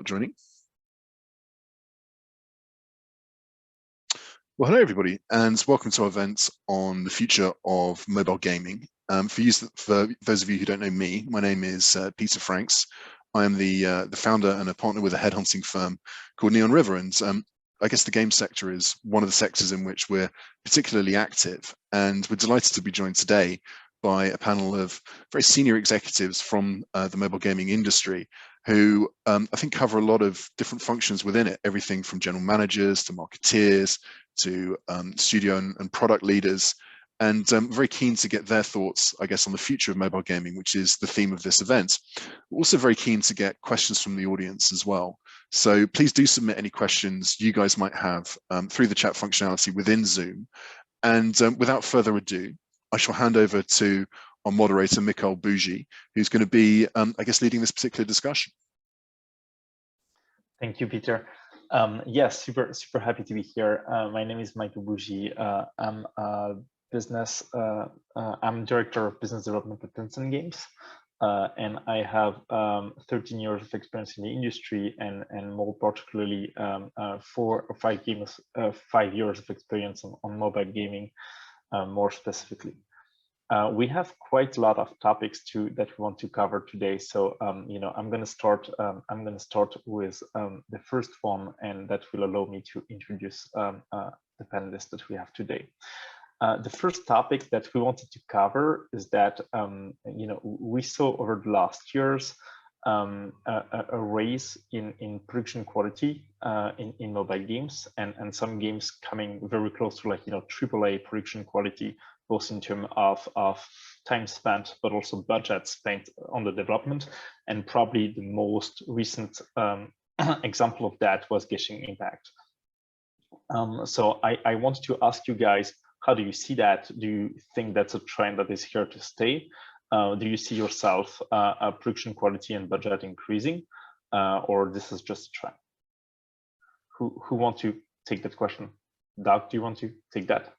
Joining. Well, hello everybody, and welcome to our event on the future of mobile gaming. For those of you who don't know me, my name is Peter Franks. I am the founder and a partner with a headhunting firm called Neon River, and I guess the game sector is one of the sectors in which we're particularly active, and we're delighted to be joined today by a panel of very senior executives from the mobile gaming industry who I think cover a lot of different functions within it, everything from general managers to marketeers to studio and product leaders. And I'm very keen to get their thoughts, I guess, on the future of mobile gaming, which is the theme of this event. We're also very keen to get questions from the audience as well. So please do submit any questions you guys might have through the chat functionality within Zoom. And without further ado, I shall hand over to our moderator, Mickael, who's going to be, I guess, leading this particular discussion. Thank you, Peter. Yes, super happy to be here. My name is Mickael Bougis. I'm director of business development at Tencent Games, and I have 13 years of experience in the industry, and more particularly 4 or 5 years of experience on mobile gaming, more specifically. We have quite a lot of topics that we want to cover today. So, I'm going to start with the first one, and that will allow me to introduce the panelists that we have today. The first topic that we wanted to cover is that, we saw over the last years a raise in production quality in mobile games, and some games coming very close to AAA production quality, both in terms of time spent, but also budget spent on the development. And probably the most recent example of that was Genshin Impact. So I wanted to ask you guys, how do you see that? Do you think that's a trend that is here to stay? Do you see yourself production quality and budget increasing, or this is just a trend? Who want to take that question? Doug, do you want to take that?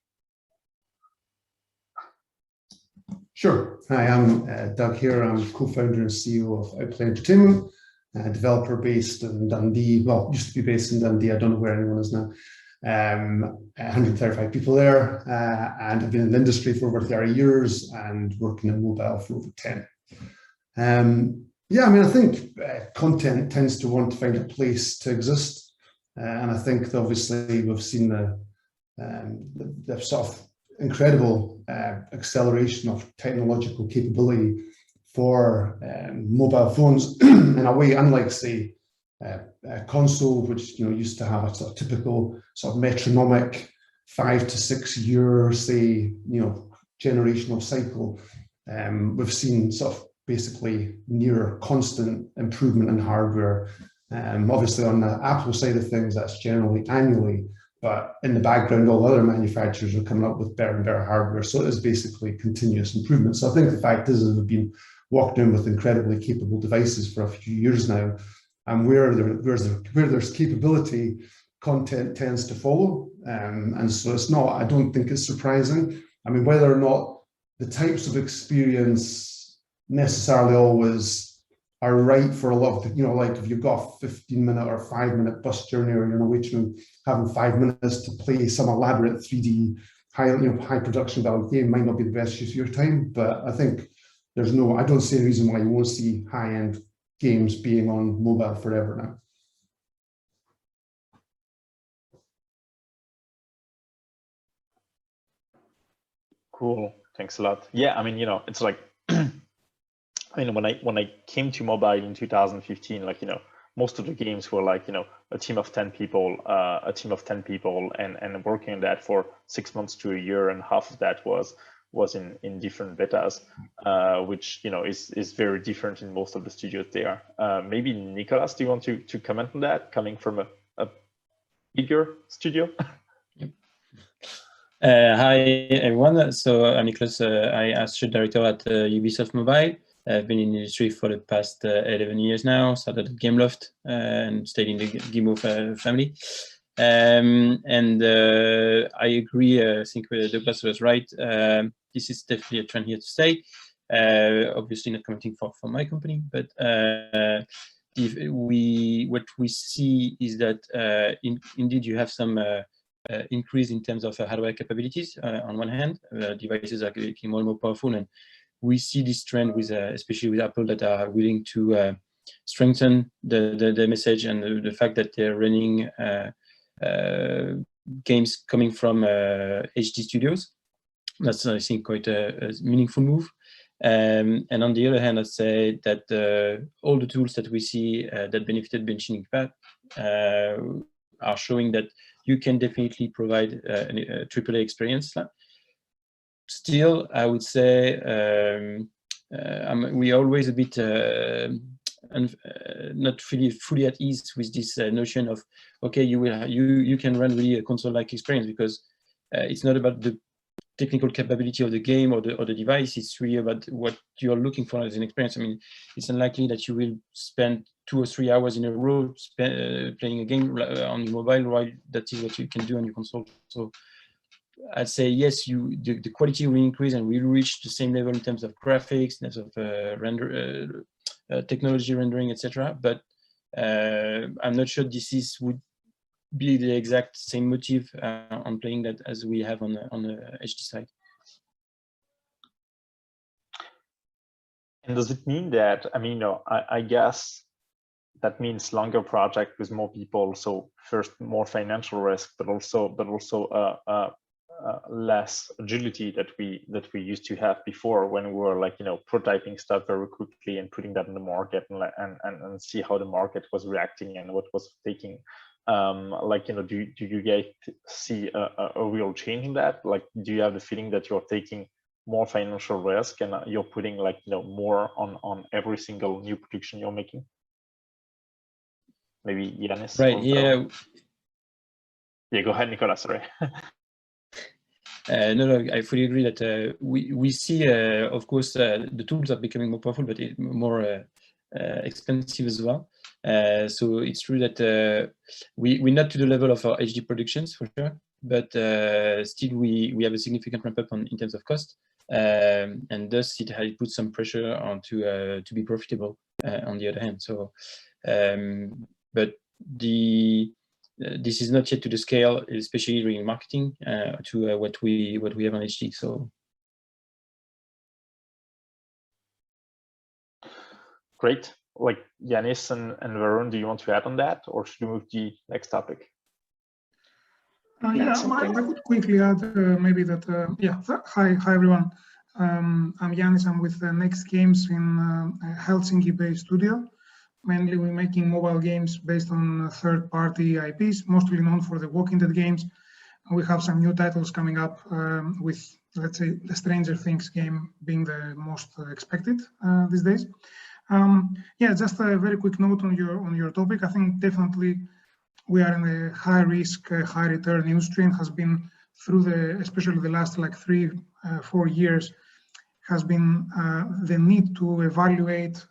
Sure. Hi, I'm Doug here. I'm co-founder and CEO of Outplay Entertainment, a developer based in Dundee. Well, used to be based in Dundee. I don't know where anyone is now. 135 people there, and I've been in the industry for over 30 years and working in mobile for over 10. Yeah, I mean, I think content tends to want to find a place to exist, and I think that obviously we've seen the sort of incredible acceleration of technological capability for mobile phones in a way unlike, say, a console, which used to have a sort of typical sort of metronomic 5 to 6 year, say, generational cycle. We've seen sort of basically near constant improvement in hardware. Obviously on the Apple side of things, that's generally annually, but in the background, all other manufacturers are coming up with better and better hardware. So it is basically continuous improvement. So I think the fact is that we've been walked in with incredibly capable devices for a few years now. And where there's capability, content tends to follow. And so it's not, I don't think it's surprising. I mean, whether or not the types of experience necessarily always are right for a lot of, like if you've got a 15-minute or 5-minute bus journey, or you're away from having 5 minutes to play some elaborate 3D high production value game, might not be the best use of your time. But I think I don't see a reason why you won't see high-end games being on mobile forever now. Cool, thanks a lot. Yeah, I mean, it's like, when I came to mobile in 2015, most of the games were like, a team of 10 people, and working on that for 6 months to a year, and half of that was in different betas, which is very different in most of the studios there. Maybe Nicholas, do you want to comment on that, coming from a bigger studio? Hi everyone. So I'm Nicholas. I associate director at Ubisoft Mobile. I've been in the industry for the past 11 years now. Started at Gameloft and stayed in the Guillemot family. I agree. I think Douglas was right. This is definitely a trend here to stay. Obviously not commenting for my company, but what we see is that indeed you have some increase in terms of hardware capabilities. On one hand, devices are getting more and more powerful, and we see this trend with especially with Apple, that are willing to strengthen the message and the fact that they're running games coming from HD studios. That's, I think, quite a meaningful move. And on the other hand, I'd say that all the tools that we see that benefited benching impact are showing that you can definitely provide a AAA experience. Still, I would say we are always a bit not fully at ease with this notion of, okay, you can run really a console-like experience, because it's not about the technical capability of the game or the device. It's really about what you're looking for as an experience. I mean, it's unlikely that you will spend 2 or 3 hours in a row playing a game on your mobile, while that is what you can do on your console. So I'd say yes, the quality will increase and will reach the same level in terms of graphics, in terms of technology rendering, etc. But I'm not sure this would be the exact same motive on playing that as we have on the HD side. And does it mean that, I mean, I guess that means longer project with more people. So first, more financial risk, but also less agility that we used to have before, when we were like, prototyping stuff very quickly and putting that in the market and see how the market was reacting and what was taking. Do you guys see a real change in that? Like, do you have the feeling that you're taking more financial risk and you're putting more on every single new production you're making? Maybe Yiannis. Right. Yeah. Yeah. Go ahead, Nicolas. Sorry. No, I fully agree that we see, of course, the tools are becoming more powerful, but more expensive as well. So it's true that we're not to the level of our HD productions for sure, but still we have a significant ramp up in terms of cost, and thus it puts some pressure on to be profitable on the other hand. So, but this is not yet to the scale, especially during marketing, to what we have on HD. So great. Like Yiannis and Varun, do you want to add on that, or should we move to the next topic? Yeah, I could quickly add maybe that. Yeah, hi everyone. I'm Yiannis. I'm with Next Games in Helsinki-based studio. Mainly, we're making mobile games based on third-party IPs, mostly known for the Walking Dead games. We have some new titles coming up with, let's say, the Stranger Things game being the most expected these days. Yeah, just a very quick note on your topic. I think definitely we are in a high risk, high return industry, and has been through especially the last 3-4 years, has been the need to evaluate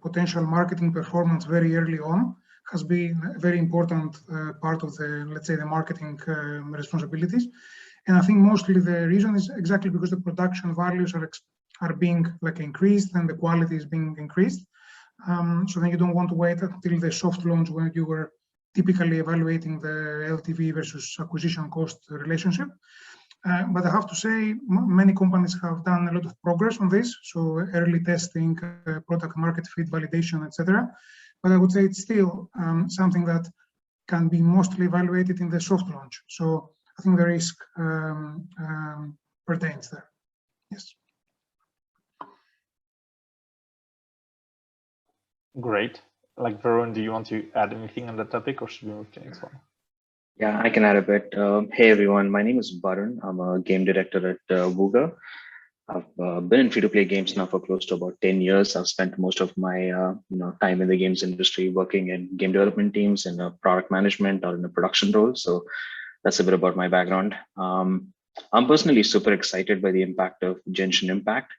potential marketing performance very early on, has been a very important part of the, let's say, the marketing responsibilities. And I think mostly the reason is exactly because the production values are being increased and the quality is being increased. So then you don't want to wait until the soft launch when you were typically evaluating the LTV versus acquisition cost relationship. But I have to say, many companies have done a lot of progress on this. So early testing, product market fit validation, etc. But I would say it's still something that can be mostly evaluated in the soft launch. So I think the risk pertains there. Yes. Great. Like Varun, do you want to add anything on the topic, or should we move to the next one? Yeah, I can add a bit. Hey everyone, my name is Varun. I'm a game director at Wooga. I've been in free-to-play games now for close to about 10 years. I've spent most of my time in the games industry working in game development teams, in a product management or in a production role. So that's a bit about my background. I'm personally super excited by the impact of Genshin Impact.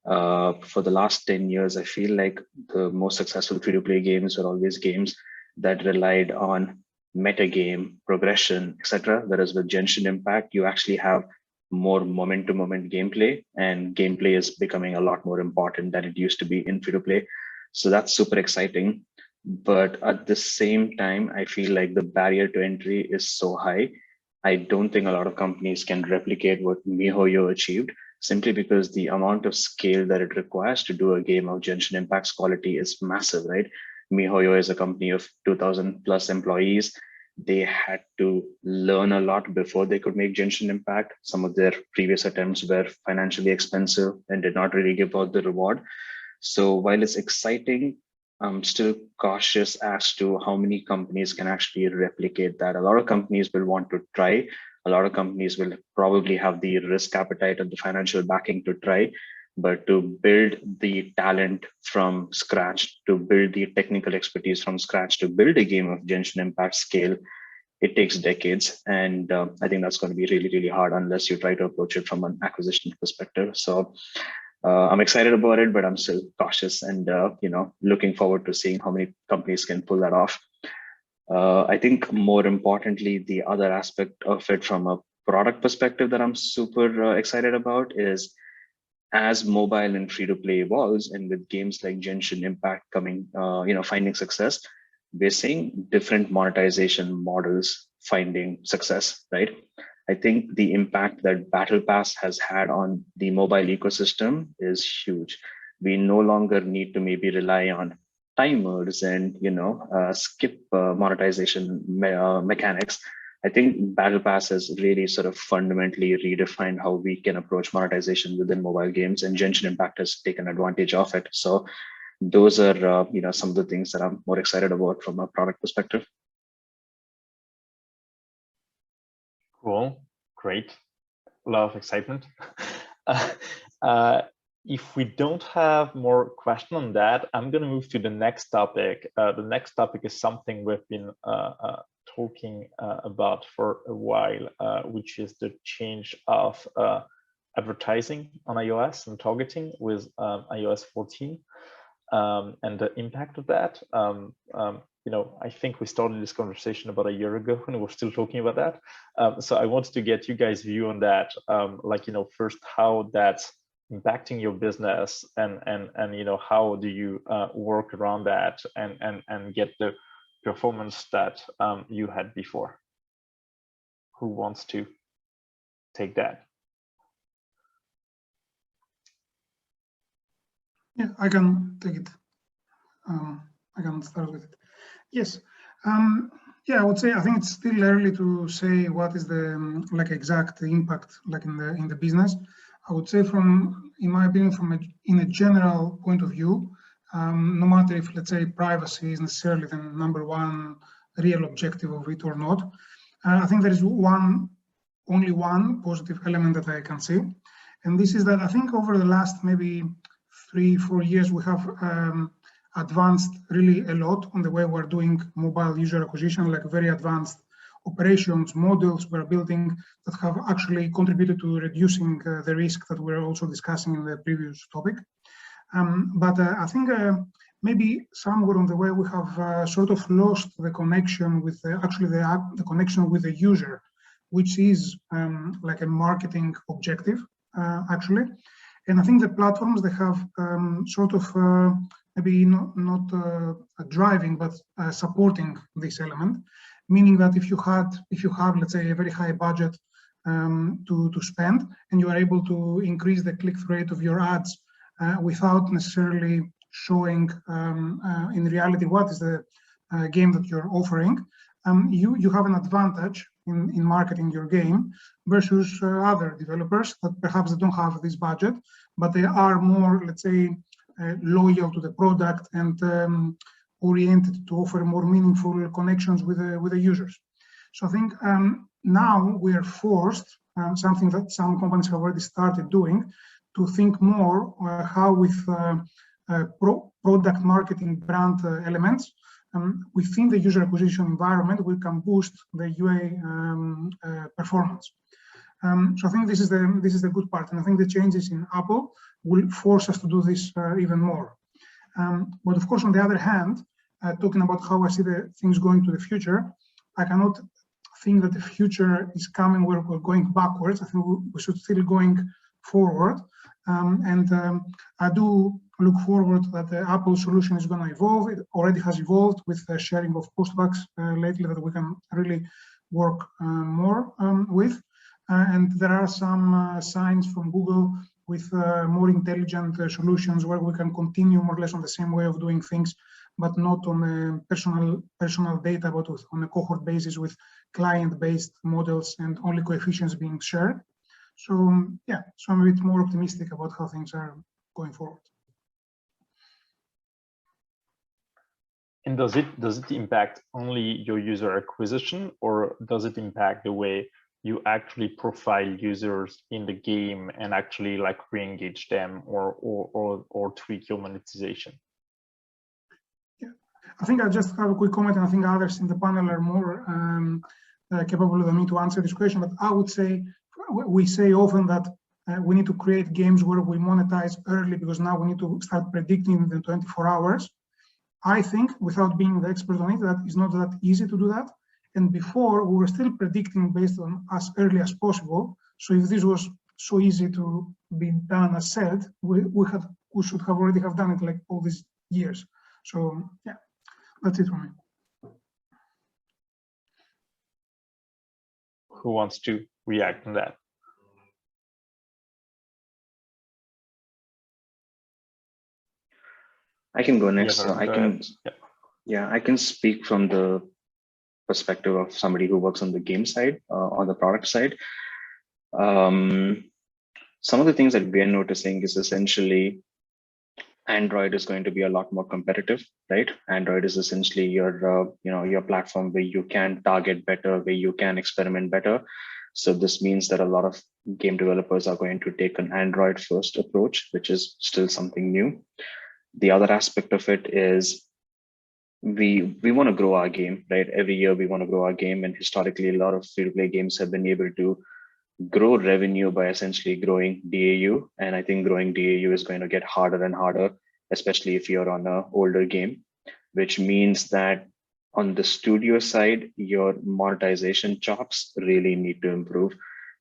For the last 10 years, I feel like the most successful free-to-play games were always games that relied on metagame, progression, etc. Whereas with Genshin Impact, you actually have more moment-to-moment gameplay, and gameplay is becoming a lot more important than it used to be in free-to-play. So that's super exciting. But at the same time, I feel like the barrier to entry is so high. I don't think a lot of companies can replicate what MiHoYo achieved, simply because the amount of scale that it requires to do a game of Genshin Impact's quality is massive, right? MiHoYo is a company of 2,000 plus employees. They had to learn a lot before they could make Genshin Impact. Some of their previous attempts were financially expensive and did not really give out the reward. So while it's exciting, I'm still cautious as to how many companies can actually replicate that. A lot of companies will want to try. A lot of companies will probably have the risk appetite and the financial backing to try. But to build the talent from scratch, to build the technical expertise from scratch, to build a game of Genshin Impact scale, it takes decades. And I think that's going to be really, really hard unless you try to approach it from an acquisition perspective. So I'm excited about it, but I'm still cautious and looking forward to seeing how many companies can pull that off. I think more importantly, the other aspect of it from a product perspective that I'm super excited about is, as mobile and free-to-play evolves, and with games like Genshin Impact coming, finding success, we're seeing different monetization models finding success, right? I think the impact that Battle Pass has had on the mobile ecosystem is huge. We no longer need to maybe rely on timers and skip monetization mechanics. I think Battle Pass has really sort of fundamentally redefined how we can approach monetization within mobile games, and Genshin Impact has taken advantage of it. So those are some of the things that I'm more excited about from a product perspective. Cool, great, a lot of excitement. If we don't have more questions on that, I'm going to move to the next topic. The next topic is something we've been talking about for a while, which is the change of advertising on iOS and targeting with iOS 14 and the impact of that. I think we started this conversation about a year ago and we're still talking about that. So I wanted to get you guys' view on that. First, how that's impacting your business and how do you work around that and get the performance that you had before? Who wants to take that? Yeah, I can take it. I can start with it. Yes. Yeah, I would say I think it's still early to say what is the exact impact in the business. I would say in my opinion, in a general point of view, no matter if, let's say, privacy is necessarily the number one real objective of it or not, I think there is only one positive element that I can see. And this is that I think over the last maybe 3-4 years, we have advanced really a lot on the way we're doing mobile user acquisition, like very advanced operations models we're building that have actually contributed to reducing the risk that we're also discussing in the previous topic. But I think maybe somewhere on the way we have sort of lost the connection with the connection with the user, which is like a marketing objective actually. And I think the platforms, they have sort of maybe not driving, but supporting this element, meaning that if you have, let's say, a very high budget to spend, and you are able to increase the click-through rate of your ads without necessarily showing in reality what is the game that you're offering, you have an advantage in marketing your game versus other developers that perhaps they don't have this budget, but they are more, let's say, loyal to the product and oriented to offer more meaningful connections with the users. So I think now we are forced, something that some companies have already started doing, to think more how with product marketing brand elements within the user acquisition environment, we can boost the UA performance. So I think this is the good part, and I think the changes in Apple will force us to do this even more. But of course, on the other hand, talking about how I see the things going to the future, I cannot think that the future is coming where we're going backwards. I think we should still going forward. And I do look forward that the Apple solution is going to evolve. It already has evolved with the sharing of postbacks lately that we can really work more with. And there are some signs from Google with more intelligent solutions where we can continue more or less on the same way of doing things, but not on a personal data, but on a cohort basis with client-based models and only coefficients being shared. So yeah, so I'm a bit more optimistic about how things are going forward. And does it impact only your user acquisition, or does it impact the way you actually profile users in the game and actually like re-engage them or tweak your monetization? Yeah, I think I'll just have a quick comment, and I think others in the panel are more capable than me to answer this question. But I would say, we say often that we need to create games where we monetize early, because now we need to start predicting in the 24 hours. I think, without being the expert on it, that it's not that easy to do that. And before, we were still predicting based on as early as possible. So if this was so easy to be done as said, we should have already have done it like all these years. So yeah, that's it from me. Who wants to react on that? I can go next. Yeah, So I can, yeah, I can speak from the perspective of somebody who works on the game side, on the product side. Some of the things that we are noticing is essentially Android is going to be a lot more competitive, right? Android is essentially your, your platform where you can target better, where you can experiment better. So this means that a lot of game developers are going to take an Android first approach, which is still something new. The other aspect of it is we want to grow our game, right? Every year we want to grow our game, and historically a lot of free-to-play games have been able to grow revenue by essentially growing DAU, and I think growing DAU is going to get harder and harder, especially if you're on an older game, which means that on the studio side, your monetization chops really need to improve.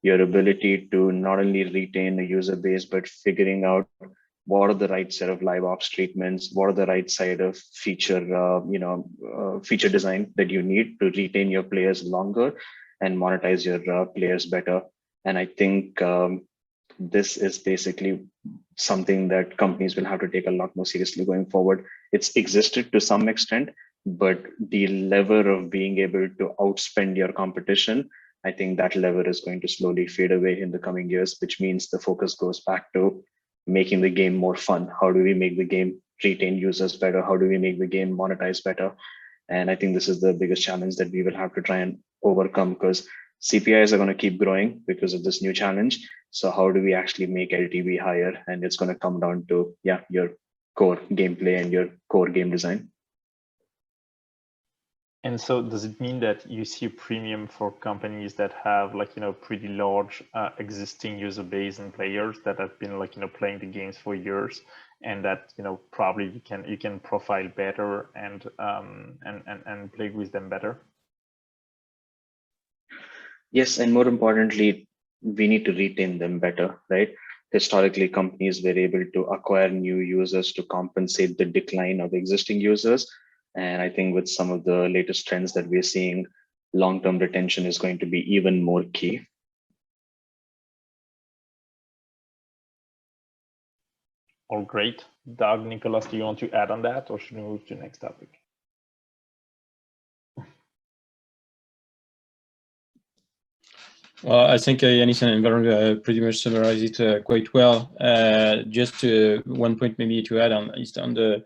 Your ability to not only retain a user base, but figuring out what are the right set of live ops treatments, what are the right side of feature, feature design that you need to retain your players longer and monetize your players better. And I think this is basically something that companies will have to take a lot more seriously going forward. It's existed to some extent, but the lever of being able to outspend your competition, I think that lever is going to slowly fade away in the coming years, which means the focus goes back to making the game more fun. How do we make the game retain users better? How do we make the game monetize better? And I think this is the biggest challenge that we will have to try and overcome, because CPIs are going to keep growing because of this new challenge. So how do we actually make LTV higher? And it's going to come down to, yeah, your core gameplay and your core game design. And so does it mean that you see a premium for companies that have pretty large existing user base and players that have been playing the games for years, and that probably you can profile better and play with them better? Yes, and more importantly, we need to retain them better, right? Historically, companies were able to acquire new users to compensate the decline of existing users. And I think with some of the latest trends that we're seeing, long-term retention is going to be even more key. All great. Doug, Nicholas, do you want to add on that, or should we move to the next topic? Well, I think Yiannis and Varun pretty much summarized it quite well. Just one point maybe to add on is on the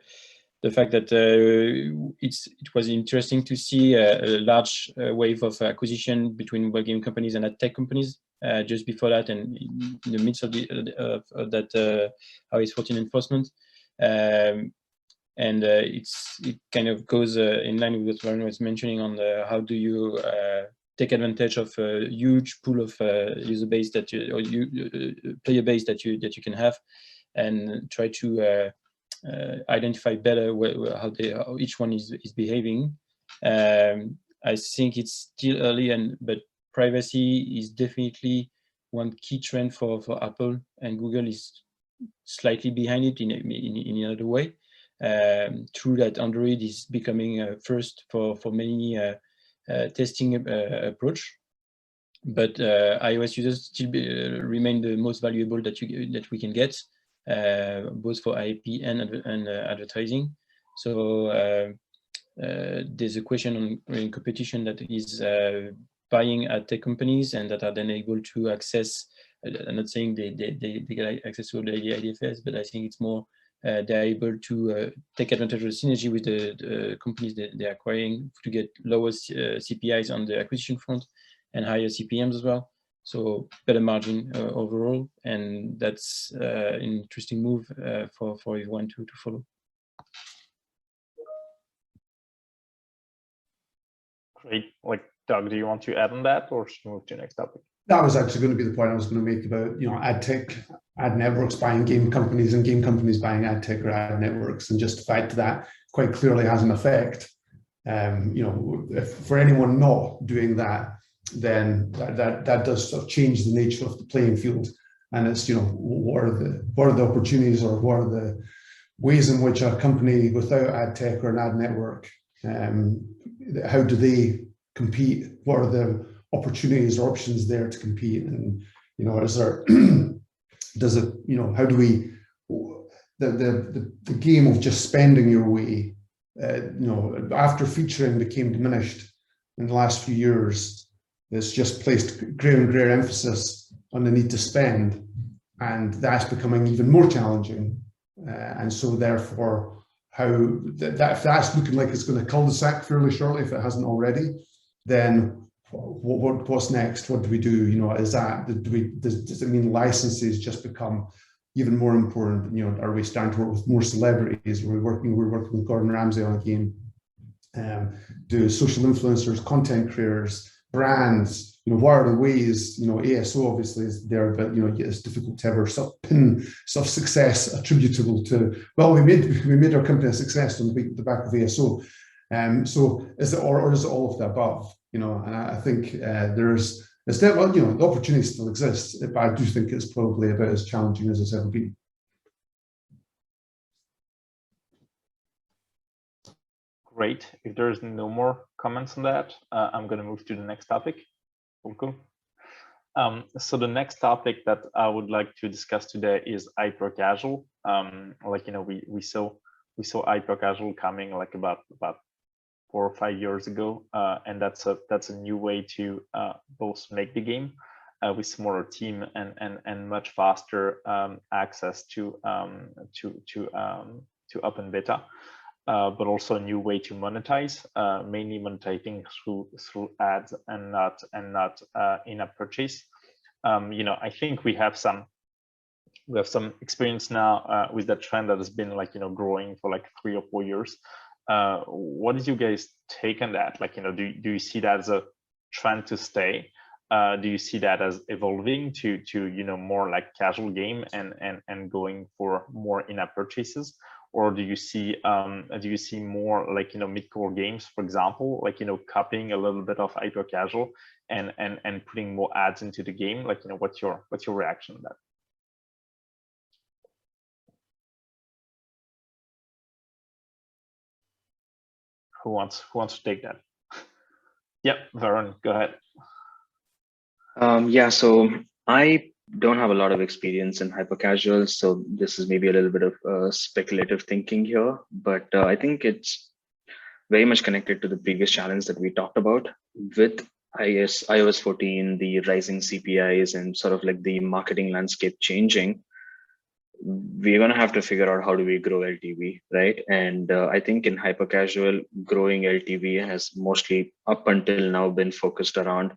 fact that it was interesting to see a large wave of acquisition between mobile game companies and ad tech companies just before that, and in the midst of that iOS 14 enforcement. And it kind of goes in line with what Varun was mentioning on how do you take advantage of a huge pool of user base that player base that you can have, and try to identify better how each one is behaving. I think it's still early, but privacy is definitely one key trend for Apple, and Google is slightly behind it in another way. True that Android is becoming first for many testing approach, but iOS users still remain the most valuable that we can get, both for IP and advertising. So there's a question in competition that is buying ad tech companies and that are then able to access. I'm not saying they get access to the IDFS, but I think it's more they're able to take advantage of the synergy with the companies that they're acquiring to get lower CPIs on the acquisition front and higher CPMs as well. So better margin overall, and that's an interesting move for everyone to follow. Great. Like, Doug, do you want to add on that, or should we move to the next topic? That was actually going to be the point I was going to make about, ad tech, ad networks buying game companies and game companies buying ad tech or ad networks, and just the fact that quite clearly has an effect. If for anyone not doing that, then that does sort of change the nature of the playing field. And it's, what are the opportunities, or what are the ways in which a company without ad tech or an ad network, how do they compete? What are the opportunities or options there to compete? And is there does it how do we the game of just spending your way after featuring became diminished in the last few years. It's just placed greater and greater emphasis on the need to spend, and that's becoming even more challenging. And so therefore, if that's looking like it's going to cul-de-sac fairly shortly, if it hasn't already, then what's next? What do we do? Does it mean licenses just become even more important? Are we starting to work with more celebrities? We're working with Gordon Ramsay on a game. Do social influencers, content creators, brands? What are the ways? ASO obviously is there, but it's difficult to ever sort of pin sort of success attributable to. Well, we made our company a success on the back of ASO. So is it or is it all of the above? And I think there's definitely, the opportunity still exists, but I do think it's probably about as challenging as it's ever been. Great. If there's no more comments on that, I'm going to move to the next topic. Cool. So the next topic that I would like to discuss today is hypercasual. We saw hypercasual coming like about 4 or 5 years ago, and that's a new way to both make the game with smaller team and much faster access to open beta, but also a new way to monetize, mainly monetizing through ads and not in-app purchase. I think we have some experience now with that trend that has been growing for 3 or 4 years. What did you guys take on that? Do you see that as a trend to stay? Do you see that as evolving to more like casual game and going for more in-app purchases? Or do you see more mid-core games, for example, copying a little bit of hyper-casual and putting more ads into the game? What's your reaction to that? Who wants to take that? Yep, Varun, go ahead. Yeah, so I don't have a lot of experience in hypercasual, so this is maybe a little bit of speculative thinking here, but I think it's very much connected to the previous challenge that we talked about with iOS 14, the rising CPIs and sort of the marketing landscape changing. We're going to have to figure out how do we grow LTV, right? And I think in hypercasual, growing LTV has mostly up until now been focused around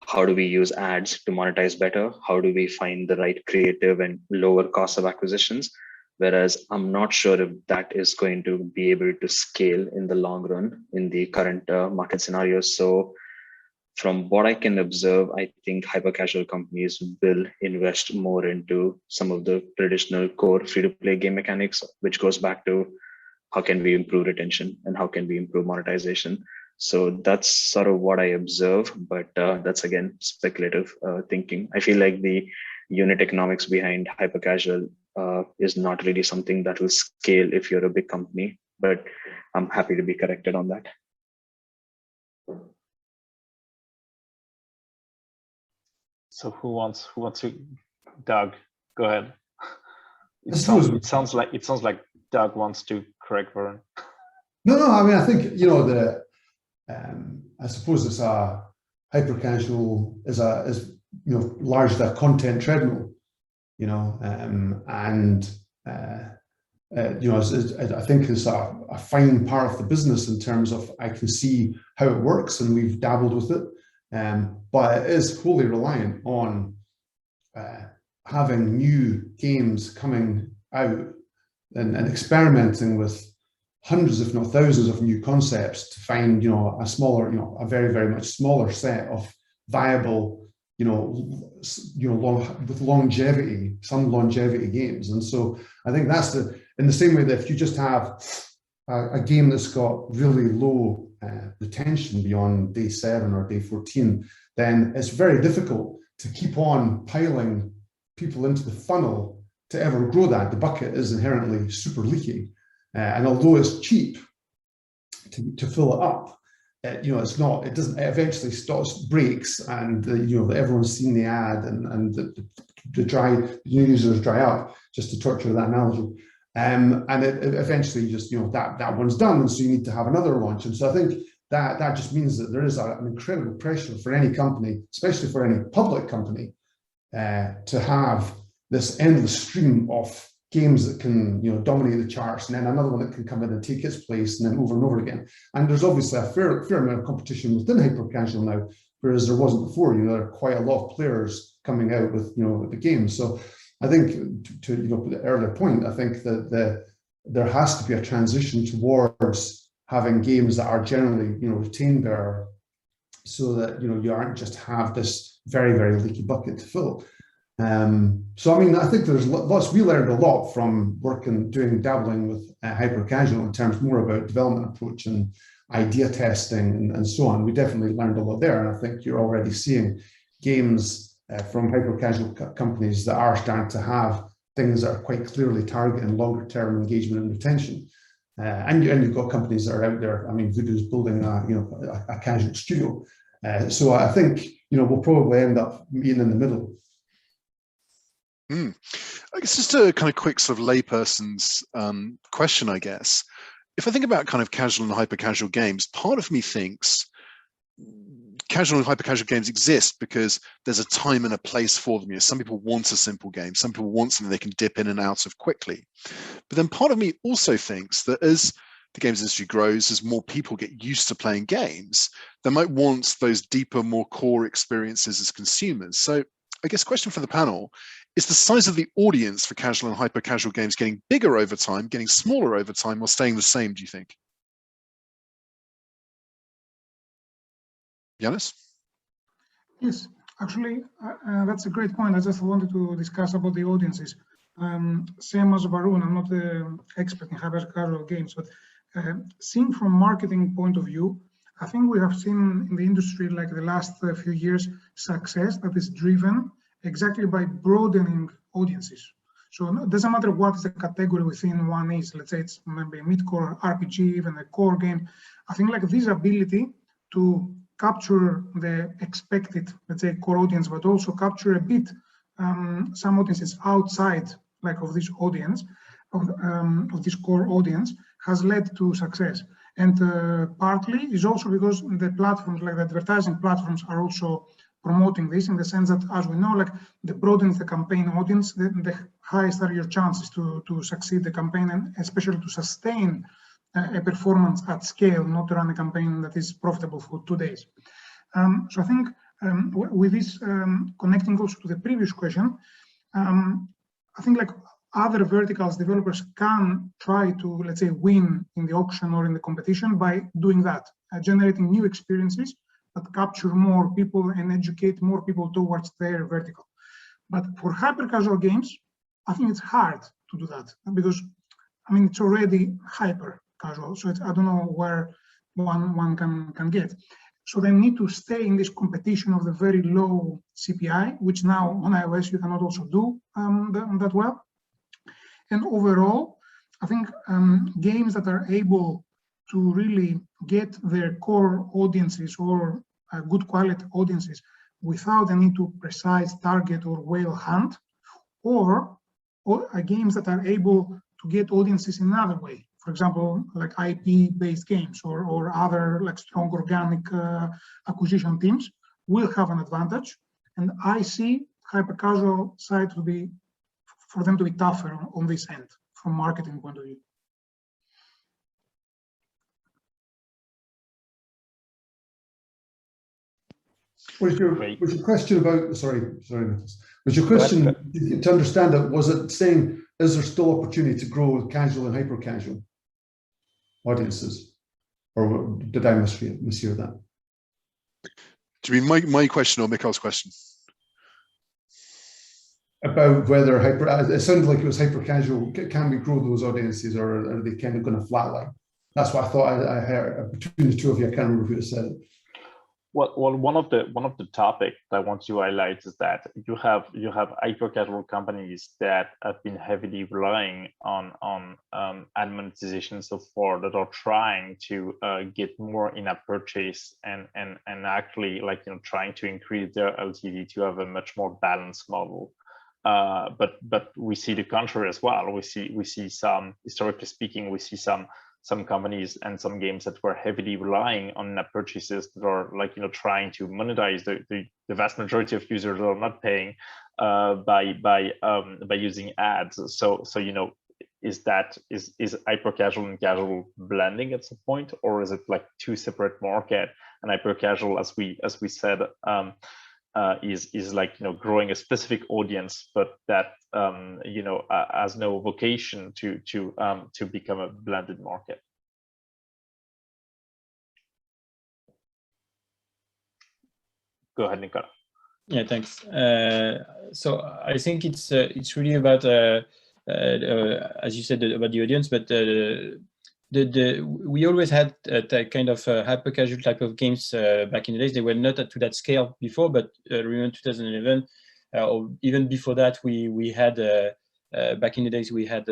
how do we use ads to monetize better? How do we find the right creative and lower cost of acquisitions? Whereas I'm not sure if that is going to be able to scale in the long run in the current market scenario. So from what I can observe, I think hyper-casual companies will invest more into some of the traditional core free-to-play game mechanics, which goes back to how can we improve retention and how can we improve monetization. So that's sort of what I observe, but that's again speculative thinking. I feel like the unit economics behind hypercasual is not really something that will scale if you're a big company, but I'm happy to be corrected on that. So who wants to? Doug, go ahead. It sounds like Doug wants to correct Varun. No. I mean, I think I suppose it's a hypercasual is largely a content treadmill, and I think it's a fine part of the business in terms of I can see how it works and we've dabbled with it, but it is wholly reliant on having new games coming out and experimenting with hundreds, if not thousands, of new concepts to find, a smaller, a very, very much smaller set of viable, with longevity, some longevity games. And so I think that's in the same way that if you just have a game that's got really low retention beyond day 7 or day 14, then it's very difficult to keep on piling people into the funnel to ever grow that. The bucket is inherently super leaky. And although it's cheap to fill it up, it eventually breaks, and everyone's seen the ad and the new users dry up, just to torture that analogy. And it eventually just, that one's done. And so you need to have another launch. And so I think that just means that there is an incredible pressure for any company, especially for any public company, to have this endless stream of games that can dominate the charts, and then another one that can come in and take its place, and then over again. And there's obviously a fair amount of competition within hypercasual now, whereas there wasn't before. There are quite a lot of players coming out with with the game. So I think to the earlier point, I think that there has to be a transition towards having games that are generally retained better, so that you aren't just have this very, very leaky bucket to fill. So I mean, I think there's lots. We learned a lot from dabbling with hypercasual in terms more about development approach and idea testing and so on. We definitely learned a lot there, and I think you're already seeing games from hypercasual companies that are starting to have things that are quite clearly targeting longer term engagement and retention. And you've got companies that are out there. I mean, Voodoo's building a casual studio. So I think we'll probably end up meeting in the middle. I guess just a kind of quick sort of layperson's question, I guess. If I think about kind of casual and hyper-casual games, part of me thinks casual and hyper-casual games exist because there's a time and a place for them. Some people want a simple game. Some people want something they can dip in and out of quickly. But then part of me also thinks that as the games industry grows, as more people get used to playing games, they might want those deeper, more core experiences as consumers. So I guess question for the panel, is the size of the audience for casual and hyper-casual games getting bigger over time, getting smaller over time, or staying the same, do you think? Yiannis? Yes, actually, that's a great point. I just wanted to discuss about the audiences. Same as Varun, I'm not an expert in hyper-casual games, but seeing from marketing point of view, I think we have seen in the industry, like the last few years, success that is driven exactly by broadening audiences. So it doesn't matter what the category within one is. Let's say it's maybe a mid-core RPG, even a core game. I think like this ability to capture the expected, let's say, core audience, but also capture a bit some audiences outside like of this audience, of this core audience, has led to success. And partly is also because the platforms, like the advertising platforms, are also promoting this, in the sense that, as we know, like the broaden the campaign audience, the highest are your chances to succeed the campaign, and especially to sustain a performance at scale, not to run a campaign that is profitable for 2 days. So I think with this, connecting also to the previous question, I think like other verticals developers can try to, let's say, win in the auction or in the competition by doing that, generating new experiences that capture more people and educate more people towards their vertical. But for hyper-casual games, I think it's hard to do that, because, I mean, it's already hyper-casual, so I don't know where one can get. So they need to stay in this competition of the very low CPI, which now on iOS you cannot also do that well. And overall, I think games that are able to really get their core audiences or good quality audiences without the need to precise target or whale hunt, or games that are able to get audiences in another way. For example, like IP-based games or other like strong organic acquisition teams will have an advantage. And I see hyper-casual side to be, for them to be tougher on this end from marketing point of view. Was your question about, sorry, Nicholas. Was your question, to understand it, was it saying, is there still opportunity to grow casual and hyper-casual audiences? Or did I mishear that? Do you mean my question or Mickael's question? About whether it sounded like it was hyper-casual. Can we grow those audiences, or are they kind of going to flatline? That's what I thought I heard between the two of you. I can't remember who said it. Well, one of the topics I want to highlight is that you have hyper-casual companies that have been heavily relying on ad monetization so far, that are trying to get more in-app purchase and actually, like, you know, trying to increase their LTV to have a much more balanced model. But we see the contrary as well. We see some, historically speaking, we see some companies and some games that were heavily relying on in-app purchases that are, like, you know, trying to monetize the vast majority of users that are not paying by using ads. So you know, is hyper-casual and casual blending at some point, or is it like two separate market? And hyper-casual, as we said, is like, you know, growing a specific audience, but that you know, has no vocation to become a blended market. Go ahead, Nicola. Yeah, thanks. So I think it's really about as you said, about the audience, but we always had that kind of hyper-casual type of games back in the days. They were not to that scale before, but remember 2011, or even before that, we had back in the days we had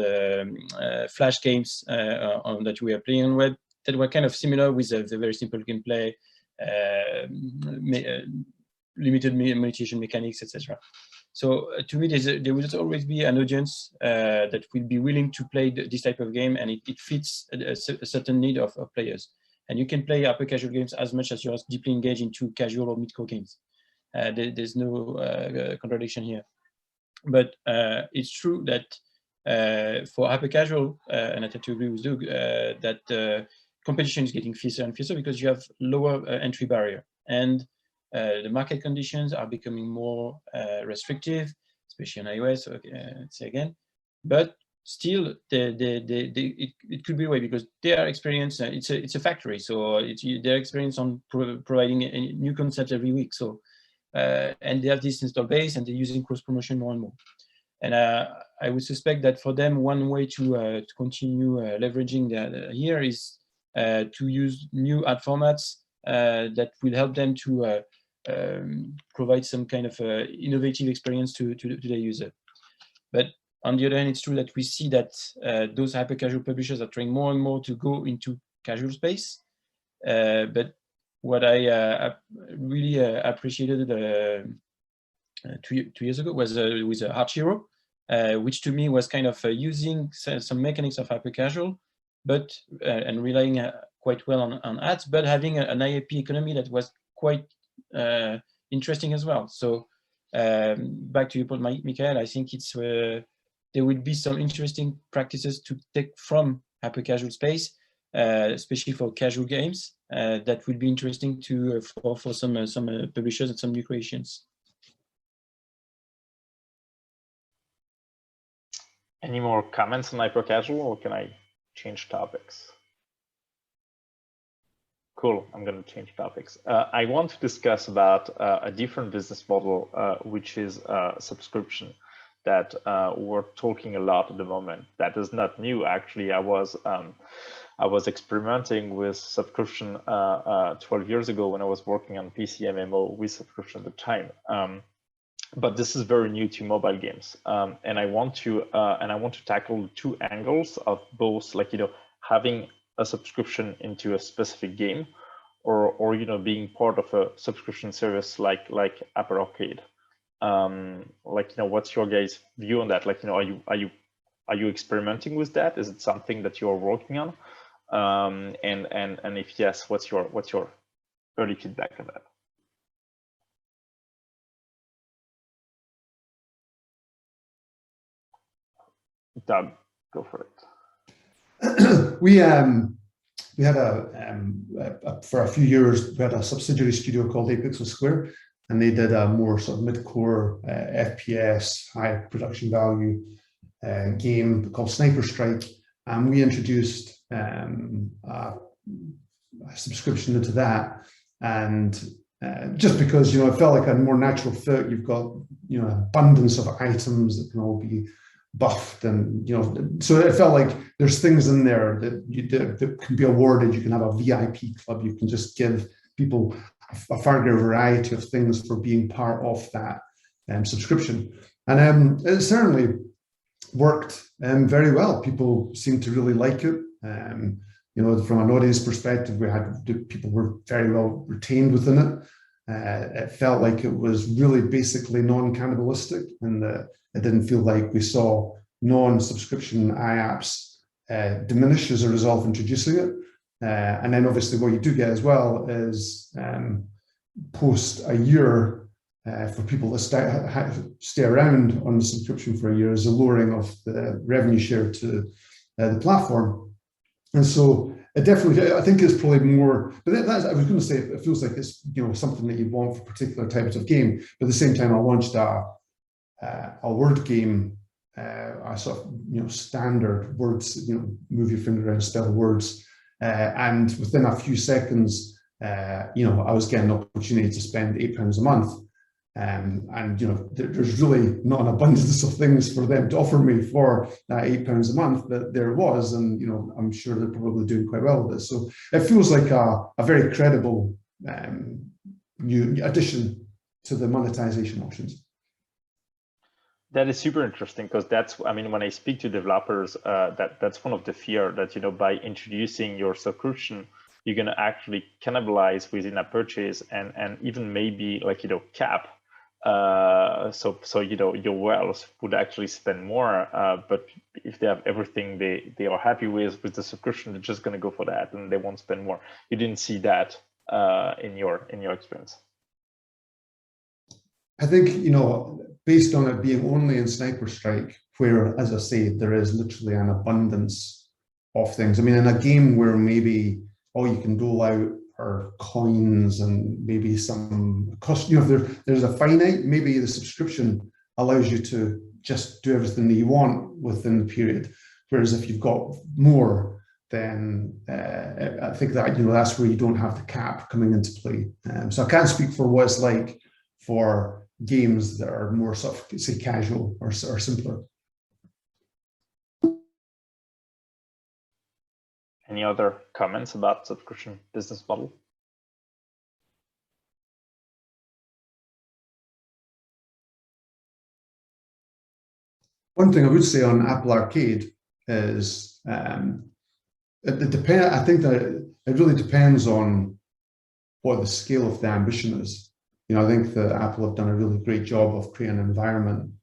flash games that we were playing on web that were kind of similar, with the very simple gameplay, limited monetization mechanics, etc. So to me, there will always be an audience that will be willing to play this type of game, and it fits a certain need of players. And you can play hyper-casual games as much as you're deeply engaged into casual or mid-core games. There's no contradiction here. But it's true that for hyper-casual, and I tend to agree with Doug, that competition is getting fiercer and fiercer because you have lower entry barrier. And the market conditions are becoming more restrictive, especially on iOS, let's say again. But still, it could be a way, because their experience, it's a factory, so their experience on providing a new concept every week. So and they have this install base, and they're using cross promotion more and more. And I would suspect that for them, one way to continue leveraging here is to use new ad formats that will help them to provide some kind of innovative experience to the user. But on the other hand, it's true that we see that those hyper-casual publishers are trying more and more to go into casual space. But what I really appreciated 2 years ago was with Hare, which to me was kind of using some mechanics of hyper-casual, but and relying quite well on ads, but having an IAP economy that was quite interesting as well. So back to your point, Mickael, I think it's there would be some interesting practices to take from hyper-casual space, especially for casual games, that would be interesting to for some publishers and some new creations. Any more comments on hyper-casual, or can I change topics? Cool, I'm going to change topics. I want to discuss about a different business model, which is subscription, that we're talking a lot at the moment. That is not new, actually. I was I was experimenting with subscription 12 years ago when I was working on PC MMO with subscription at the time. But this is very new to mobile games, and I want to tackle two angles of both, like, you know, having a subscription into a specific game, or you know, being part of a subscription service like Apple Arcade. Like, you know, what's your guys' view on that? Like, you know, are you experimenting with that? Is it something that you're working on? And if yes, what's your early feedback on that? Doug, go for it. We had for a few years, we had a subsidiary studio called Pixel Square, and they did a more sort of mid-core FPS, high production value game called Sniper Strike, and we introduced a subscription into that. And just because, you know, it felt like a more natural fit. You've got, you know, abundance of items that can all be buffed, and, you know, so it felt like there's things in there that can be awarded. You can have a VIP club. You can just give people a far greater variety of things for being part of that subscription. And it certainly worked very well. People seemed to really like it. You know, from an audience perspective, people were very well retained within it. It felt like it was really basically non-cannibalistic, and that it didn't feel like we saw non-subscription iApps diminish as a result of introducing it. And then obviously what you do get as well is post a year, for people to stay around on the subscription for a year, is a lowering of the revenue share to the platform. And so it definitely, I think it's probably more, but I was going to say, it feels like it's, you know, something that you want for particular types of game. But at the same time, I launched a word game, a sort of, you know, standard words, you know, move your finger around, spell words. And within a few seconds, you know, I was getting an opportunity to spend £8 a month. And, you know, there's really not an abundance of things for them to offer me for that £8 a month, but there was, and, you know, I'm sure they're probably doing quite well with it. So it feels like a very credible new addition to the monetization options. That is super interesting, because that's, I mean, when I speak to developers, that's one of the fear that, you know, by introducing your subscription, you're going to actually cannibalize within a purchase, and even maybe, like, you know, cap. So you know, your whales would actually spend more, but if they have everything they are happy with the subscription, they're just going to go for that, and they won't spend more. You didn't see that in your experience? I think, you know, based on it being only in Sniper Strike, where, as I say, there is literally an abundance of things. I mean, in a game where maybe all you can dole out are coins and maybe some cost, you know, if there's a finite, maybe the subscription allows you to just do everything that you want within the period. Whereas if you've got more, then I think that, you know, that's where you don't have the cap coming into play. So I can't speak for what it's like for games that are more sort of, say, casual or simpler. Any other comments about subscription business model? One thing I would say on Apple Arcade is it depends. I think that it really depends on what the scale of the ambition is. You know, I think that Apple have done a really great job of creating an environment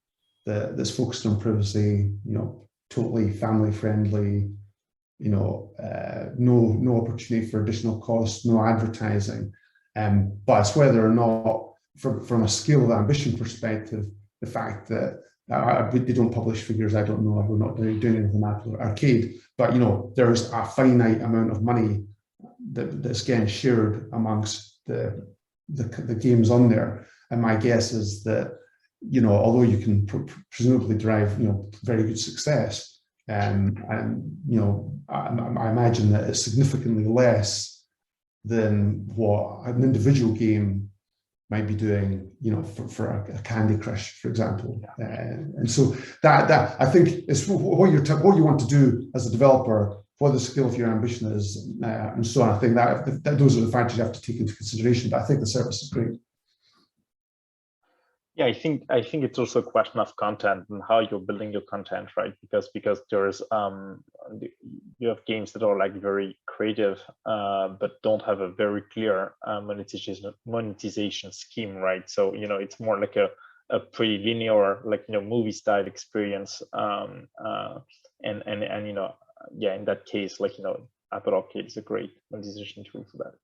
that's focused on privacy. You know, totally family friendly. You know, no opportunity for additional costs, no advertising. But it's whether or not, from a scale of ambition perspective, the fact that they don't publish figures, I don't know, we're not doing anything Apple Arcade, but, you know, there's a finite amount of money that's getting shared amongst the games on there. And my guess is that, you know, although you can presumably derive, you know, very good success, and you know, I imagine that it's significantly less than what an individual game might be doing, you know, for a Candy Crush, for example. And so that I think is what you want to do as a developer what the scale of your ambition is, and so on. I think that those are the factors you have to take into consideration. But I think the service is great. Yeah, I think it's also a question of content and how you're building your content, right? Because there's you have games that are like very creative, but don't have a very clear monetization scheme, right? So it's more like a pretty linear, like movie style experience, and yeah, in that case, like Apple Arcade is a great monetization tool for that.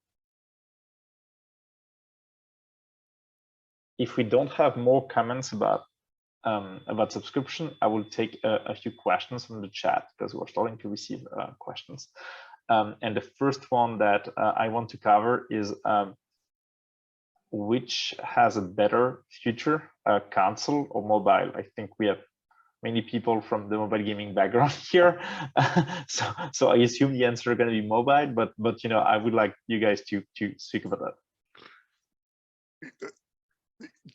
If we don't have more comments about subscription, I will take a few questions from the chat because we're starting to receive questions. And the first one that I want to cover is which has a better future, console or mobile? I think we have many people from the mobile gaming background here, so I assume the answer is going to be mobile. But I would like you guys to speak about that.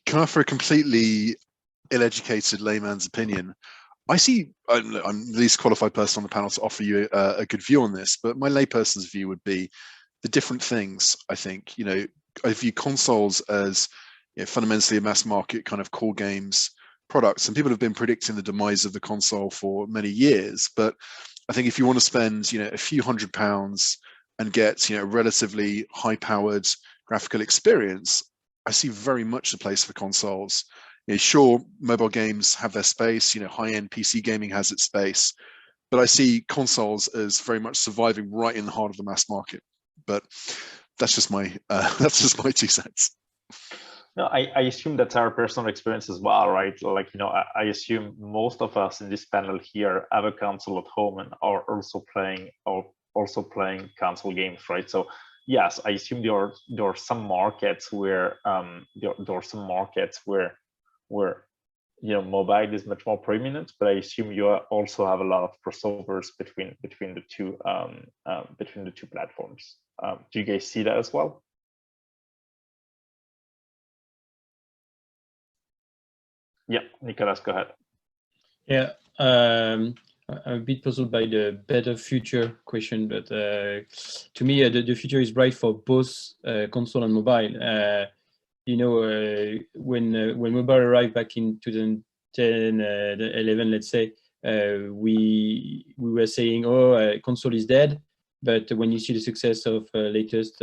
Can I offer a completely ill-educated layman's opinion? I'm the least qualified person on the panel to offer you a good view on this, but my layperson's view would be the different things. I think I view consoles as fundamentally a mass market kind of core games products, and people have been predicting the demise of the console for many years. But I think if you want to spend a few £100s and get a relatively high-powered graphical experience, I see very much the place for consoles. Sure, mobile games have their space, high-end PC gaming has its space, but I see consoles as very much surviving right in the heart of the mass market. But that's just my 2 cents. No, I assume that's our personal experience as well, right? Like, I assume most of us in this panel here have a console at home and are also playing console games, right? So yes, I assume there are some markets where mobile is much more prominent, but I assume you also have a lot of crossovers between the two platforms. Do you guys see that as well? Yeah, Nicolas, go ahead. Yeah, I'm a bit puzzled by the better future question, but to me, the future is bright for both console and mobile. When mobile arrived back in 2010, 11, let's say, we were saying, console is dead. But when you see the success of latest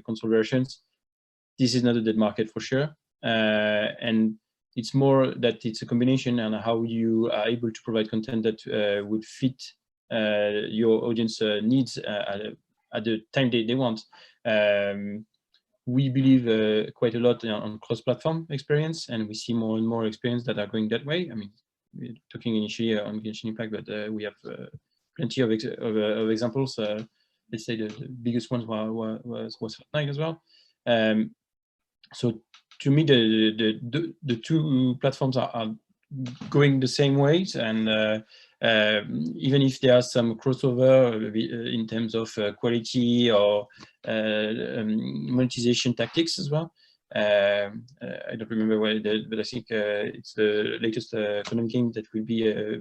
console versions, this is not a dead market for sure. And it's more that it's a combination and how you are able to provide content that would fit your audience needs at the time they want. We believe quite a lot on cross-platform experience, and we see more and more experience that are going that way. I mean, we're talking initially on Genshin Impact, but we have plenty of examples. Let's say the biggest one was Fortnite as well. So to me, the two platforms are going the same ways, and even if there are some crossover in terms of quality or monetization tactics as well. I don't remember what it is, but I think it's the latest Konami game that will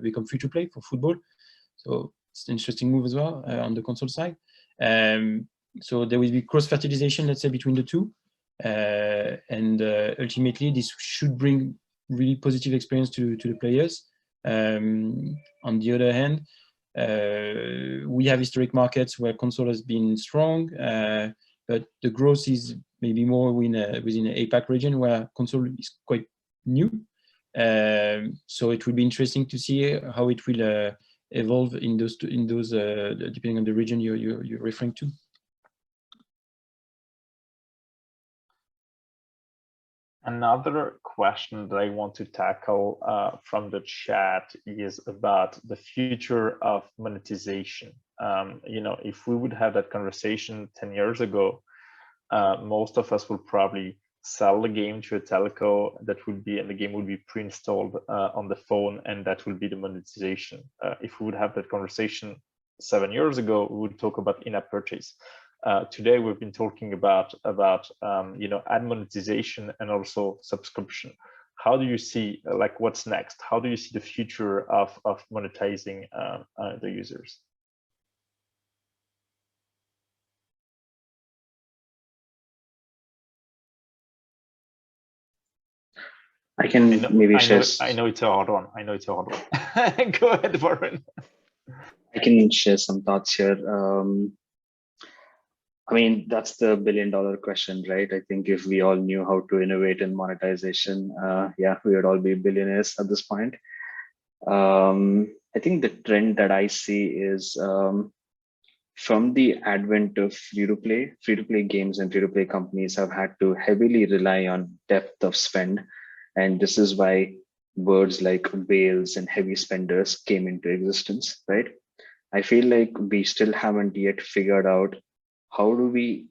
become free to play for football. So it's an interesting move as well on the console side. So there will be cross-fertilization, let's say, between the two. And ultimately, this should bring really positive experience to the players. On the other hand, we have historic markets where console has been strong, but the growth is maybe more within the APAC region where console is quite new. So it will be interesting to see how it will evolve in those depending on the region you're referring to. Another question that I want to tackle from the chat is about the future of monetization. If we would have that conversation 10 years ago, most of us would probably sell the game to a telco and the game would be pre-installed on the phone, and that will be the monetization. If we would have that conversation 7 years ago, we would talk about in-app purchase. Today we've been talking about ad monetization and also subscription. How do you see what's next? How do you see the future of monetizing the users? I can maybe share. I know it's a hard one. I know it's a hard one. Go ahead, Varun. I can share some thoughts here. I mean, that's the billion-dollar question, right? I think if we all knew how to innovate in monetization, yeah, we would all be billionaires at this point. I think the trend that I see is from the advent of free-to-play games and free-to-play companies have had to heavily rely on depth of spend. And this is why words like whales and heavy spenders came into existence, right? I feel like we still haven't yet figured out how do we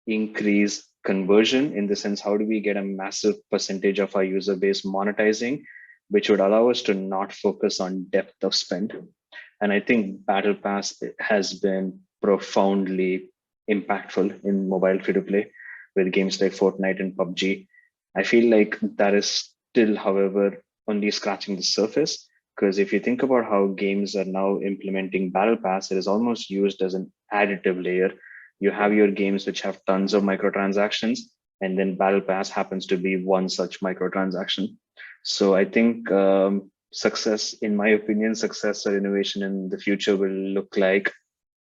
increase conversion, in the sense, how do we get a massive percentage of our user base monetizing, which would allow us to not focus on depth of spend. And I think Battle Pass has been profoundly impactful in mobile free-to-play with games like Fortnite and PUBG. I feel like that is still, however, only scratching the surface, because if you think about how games are now implementing Battle Pass, it is almost used as an additive layer. You have your games which have tons of microtransactions, and then Battle Pass happens to be one such microtransaction. So I think success, in my opinion, success or innovation in the future will look like,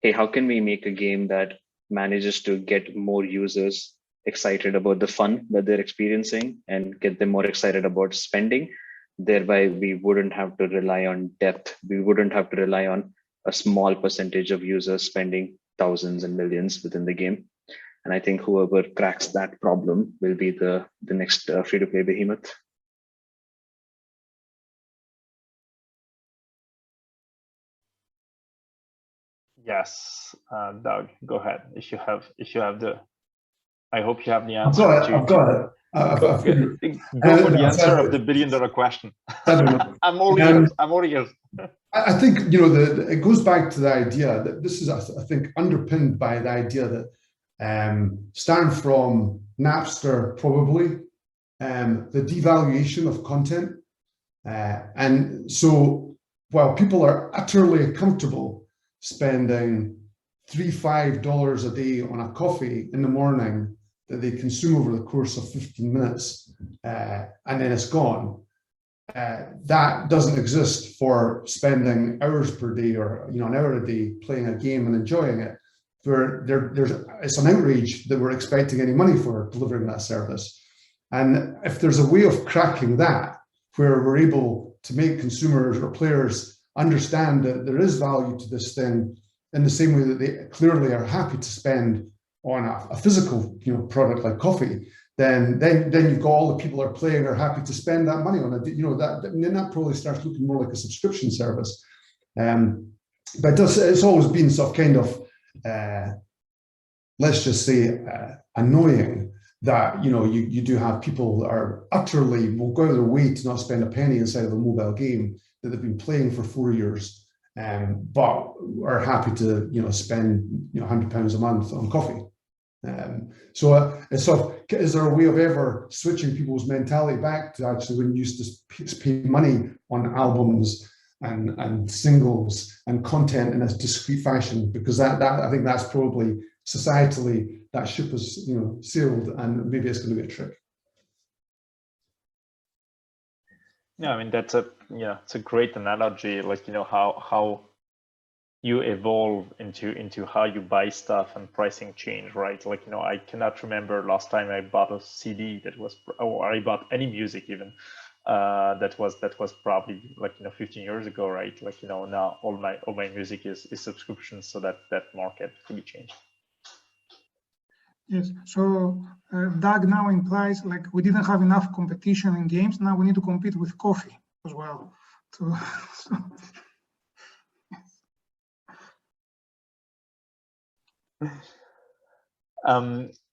hey, how can we make a game that manages to get more users excited about the fun that they're experiencing and get them more excited about spending? Thereby, we wouldn't have to rely on depth. We wouldn't have to rely on a small percentage of users spending thousands and millions within the game. And I think whoever cracks that problem will be the next free-to-play behemoth. Yes, Doug, go ahead. If you have the, I hope you have the answer. I've got it. Go for the answer of the billion-dollar question. I'm all ears. I'm all ears. I think, it goes back to the idea that this is, I think, underpinned by the idea that starting from Napster, probably, the devaluation of content. And so while people are utterly comfortable spending $3-5 a day on a coffee in the morning that they consume over the course of 15 minutes, and then it's gone, that doesn't exist for spending hours per day or an hour a day playing a game and enjoying it. It's an outrage that we're expecting any money for delivering that service. And if there's a way of cracking that, where we're able to make consumers or players understand that there is value to this thing in the same way that they clearly are happy to spend on a physical product like coffee, then you've got all the people that are playing are happy to spend that money on it. Then that probably starts looking more like a subscription service. But it's always been sort of kind of, let's just say, annoying that you do have people that are utterly, will go out of their way to not spend a penny inside of a mobile game that they've been playing for 4 years, but are happy to spend £100 a month on coffee. So it's sort of, is there a way of ever switching people's mentality back to actually when you used to pay money on albums and singles and content in a discrete fashion? Because that I think that's probably societally, that ship has sailed, and maybe it's going to be a trick. Yeah, I mean, it's a great analogy, like how you evolve into how you buy stuff and pricing change, right? Like I cannot remember last time I bought a CD or I bought any music even that was probably 15 years ago, right? Like now all my music is subscriptions, so that market fully changed. Yes, so Doug now implies we didn't have enough competition in games. Now we need to compete with coffee as well.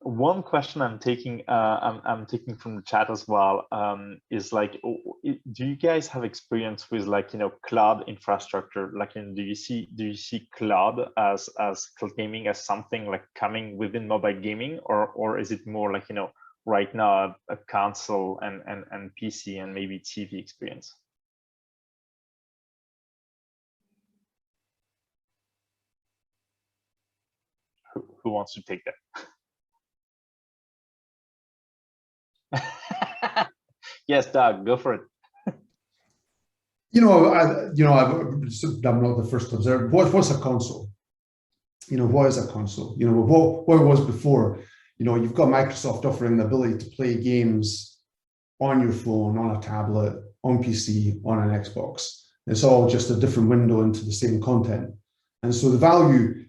One question I'm taking from the chat as well is do you guys have experience with cloud infrastructure? Do you see cloud as cloud gaming as something coming within mobile gaming, or is it more right now a console and PC and maybe TV experience? Who wants to take that? Yes, Doug, go for it. I'm not the first to observe. What's a console? What is a console? What it was before. You've got Microsoft offering the ability to play games on your phone, on a tablet, on PC, on an Xbox. It's all just a different window into the same content. And so the value,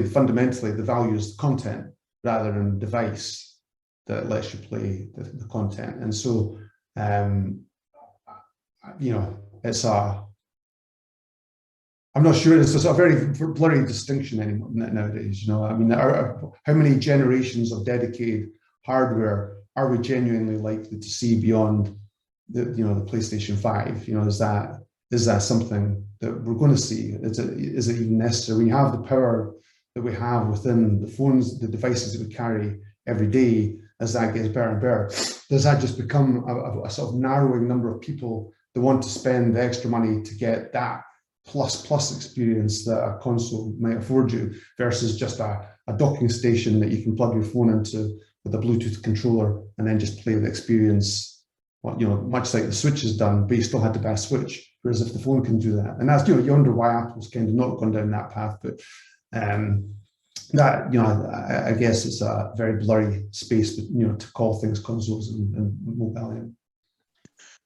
fundamentally, the value is the content rather than the device that lets you play the content. And so, it's I'm not sure, it's a very blurry distinction anymore nowadays. How many generations of dedicated hardware are we genuinely likely to see beyond the PlayStation 5? Is that something that we're going to see? Is it even necessary? When you have the power that we have within the phones, the devices that we carry every day, as that gets better and better, does that just become a sort of narrowing number of people that want to spend the extra money to get that plus experience that a console might afford you, versus just a docking station that you can plug your phone into with a Bluetooth controller and then just play the experience, much like the Switch has done, but you still had to buy a Switch. Whereas if the phone can do that, and that's, you wonder why Apple's kind of not gone down that path, but I guess it's a very blurry space, to call things consoles and mobile.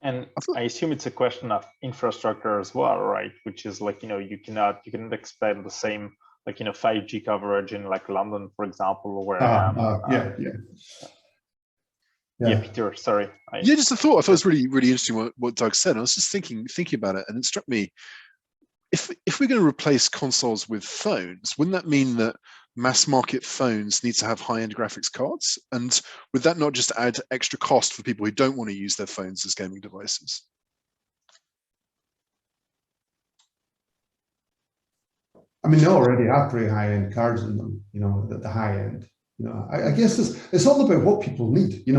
And I assume it's a question of infrastructure as well, right? Which is like, you cannot expect the same 5G coverage in like London, for example, where yeah, Peter, sorry. Just a thought. I thought it was really, really interesting what Doug said. I was just thinking about it, and it struck me, if we're going to replace consoles with phones, wouldn't that mean that mass market phones need to have high-end graphics cards? And would that not just add extra cost for people who don't want to use their phones as gaming devices? They already have pretty high-end cards in them, the high end. I guess it's all about what people need. We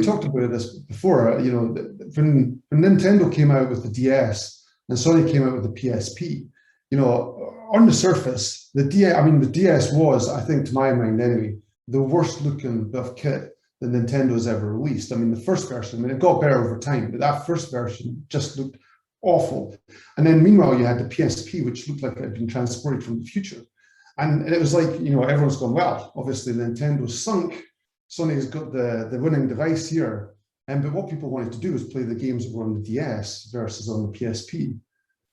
talked about this before. When Nintendo came out with the DS and Sony came out with the PSP, on the surface, the DS was, I think, to my mind anyway, the worst looking bit of kit that Nintendo's ever released. The first version, it got better over time, but that first version just looked awful. And then meanwhile, you had the PSP, which looked like it had been transported from the future. And it was like, everyone's gone, well, obviously Nintendo's sunk. Sony's got the winning device here. But what people wanted to do was play the games that were on the DS versus on the PSP.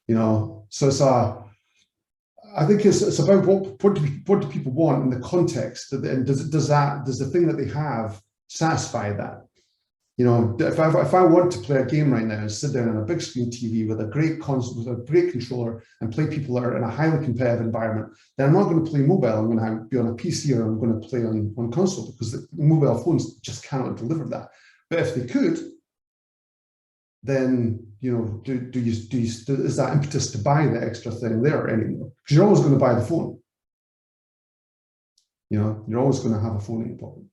So it's I think it's about what do people want in the context, and does the thing that they have satisfy that? If I want to play a game right now and sit down on a big screen TV with a great console, with a great controller, and play people that are in a highly competitive environment, then I'm not going to play mobile. I'm going to be on a PC, or I'm going to play on console, because the mobile phones just cannot deliver that. But if they could, then is that impetus to buy the extra thing there anymore? Because you're always going to buy the phone. You're always going to have a phone in your pocket.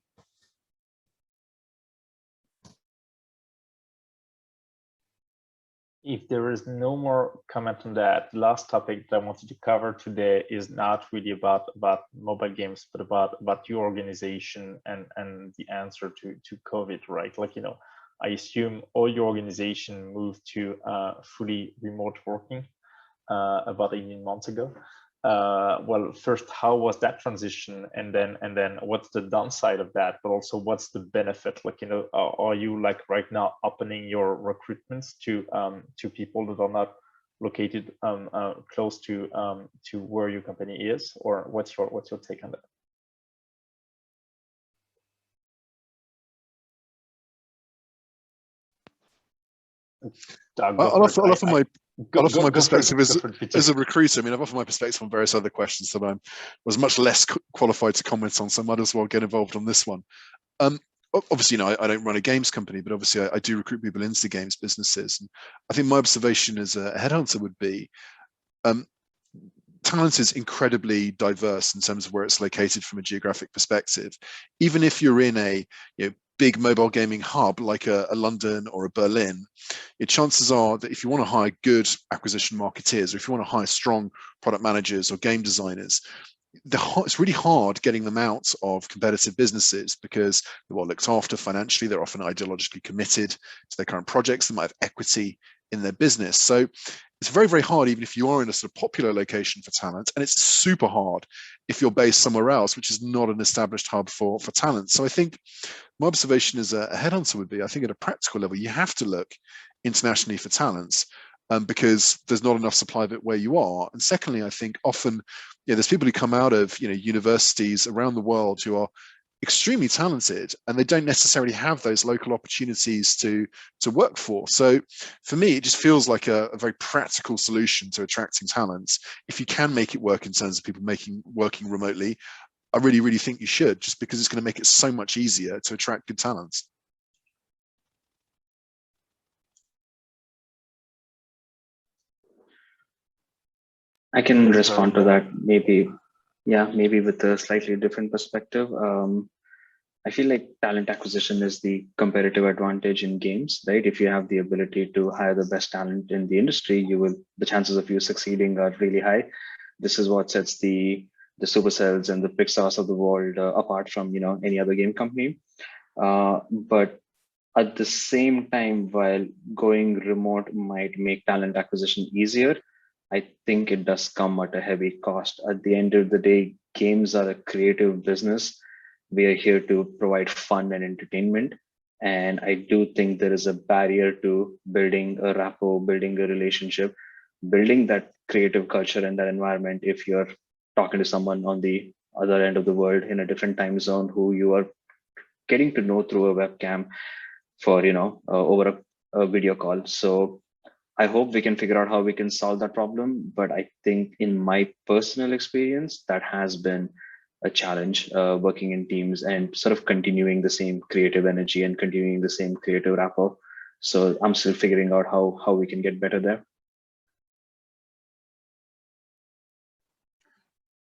If there is no more comment on that, the last topic that I wanted to cover today is not really about mobile games, but about your organization and the answer to COVID, right? I assume all your organization moved to fully remote working about 18 months ago. Well, first, how was that transition, and then what's the downside of that? But also, what's the benefit? Are you right now opening your recruitments to people that are not located close to where your company is, or what's your take on that? Doug, I'll offer my perspective as a recruiter. I've offered my perspective on various other questions that I was much less qualified to comment on, so I might as well get involved on this one. Obviously, I don't run a games company, but obviously I do recruit people into games businesses. And I think my observation as a headhunter would be, talent is incredibly diverse in terms of where it's located from a geographic perspective. Even if you're in a big mobile gaming hub like a London or a Berlin, chances are that if you want to hire good acquisition marketeers, or if you want to hire strong product managers or game designers, it's really hard getting them out of competitive businesses because they're well looked after financially. They're often ideologically committed to their current projects. They might have equity in their business. So it's very, very hard, even if you are in a sort of popular location for talent, and it's super hard if you're based somewhere else, which is not an established hub for talent. So I think my observation as a headhunter would be, I think at a practical level, you have to look internationally for talents. Because there's not enough supply of it where you are. And secondly, I think often, there's people who come out of universities around the world who are extremely talented, and they don't necessarily have those local opportunities to work for. So for me, it just feels like a very practical solution to attracting talents. If you can make it work in terms of people working remotely, I really, really think you should, just because it's going to make it so much easier to attract good talents. I can respond to that, maybe with a slightly different perspective. I feel like talent acquisition is the comparative advantage in games, right? If you have the ability to hire the best talent in the industry, the chances of you succeeding are really high. This is what sets the Supercells and the Pixars of the world apart from any other game company. But at the same time, while going remote might make talent acquisition easier, I think it does come at a heavy cost. At the end of the day, games are a creative business. We are here to provide fun and entertainment. And I do think there is a barrier to building a rapport, building a relationship, building that creative culture and that environment if you're talking to someone on the other end of the world in a different time zone who you are getting to know through a webcam for, over a video call. So I hope we can figure out how we can solve that problem. But I think in my personal experience, that has been a challenge, working in teams and sort of continuing the same creative energy and continuing the same creative rapport. So I'm still figuring out how we can get better there.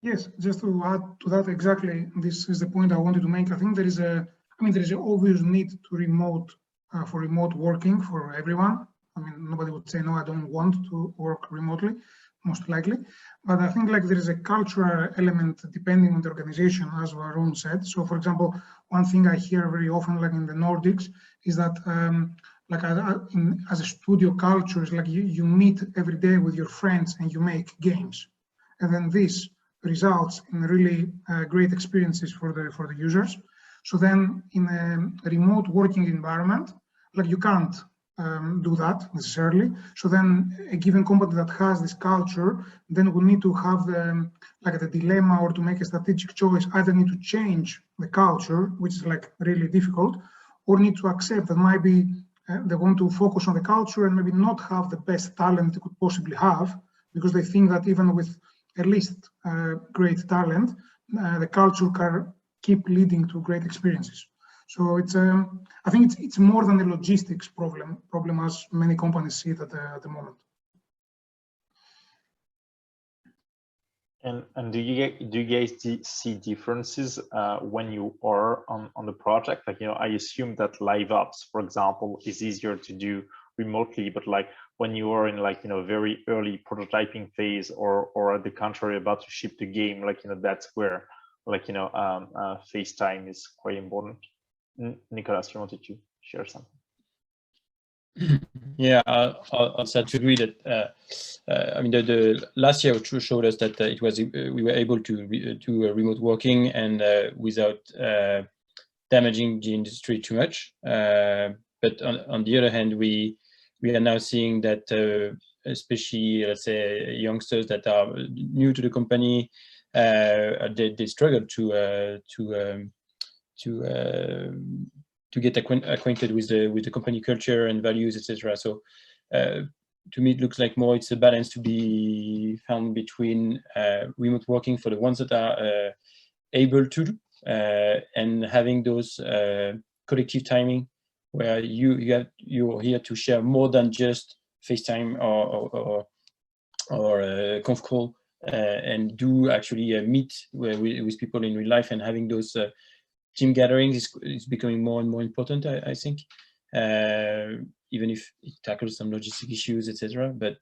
Yes, just to add to that, exactly, this is the point I wanted to make. I think there is an obvious need to for remote working for everyone. I mean, nobody would say, no, I don't want to work remotely, most likely. But I think there is a cultural element depending on the organization, as Varun said. So for example, one thing I hear very often, in the Nordics, is that as a studio culture, is you meet every day with your friends and you make games. And then this results in really great experiences for the users. So then in a remote working environment, you can't do that necessarily. So then a given company that has this culture then will need to have the dilemma, or to make a strategic choice, either need to change the culture, which is really difficult, or need to accept that maybe they want to focus on the culture and maybe not have the best talent they could possibly have, because they think that even with at least great talent, the culture can keep leading to great experiences. So it's I think it's more than a logistics problem as many companies see it at the moment. And do you guys see differences when you are on the project? I assume that live ops, for example, is easier to do remotely, but when you are in very early prototyping phase, or at the contrary about to ship the game, that's where FaceTime is quite important. Nicolas, you wanted to share something? Yeah, I'll start to agree that the last year showed us that we were able to do remote working and without damaging the industry too much. But on the other hand, we are now seeing that especially, let's say, youngsters that are new to the company, they struggle to get acquainted with the company culture and values, etc. So to me, it looks like more it's a balance to be found between remote working for the ones that are able to, and having those collective timing where you're here to share more than just FaceTime or conf call, and do actually meet with people in real life, and having those team gatherings is becoming more and more important, I think, even if it tackles some logistic issues, etc. But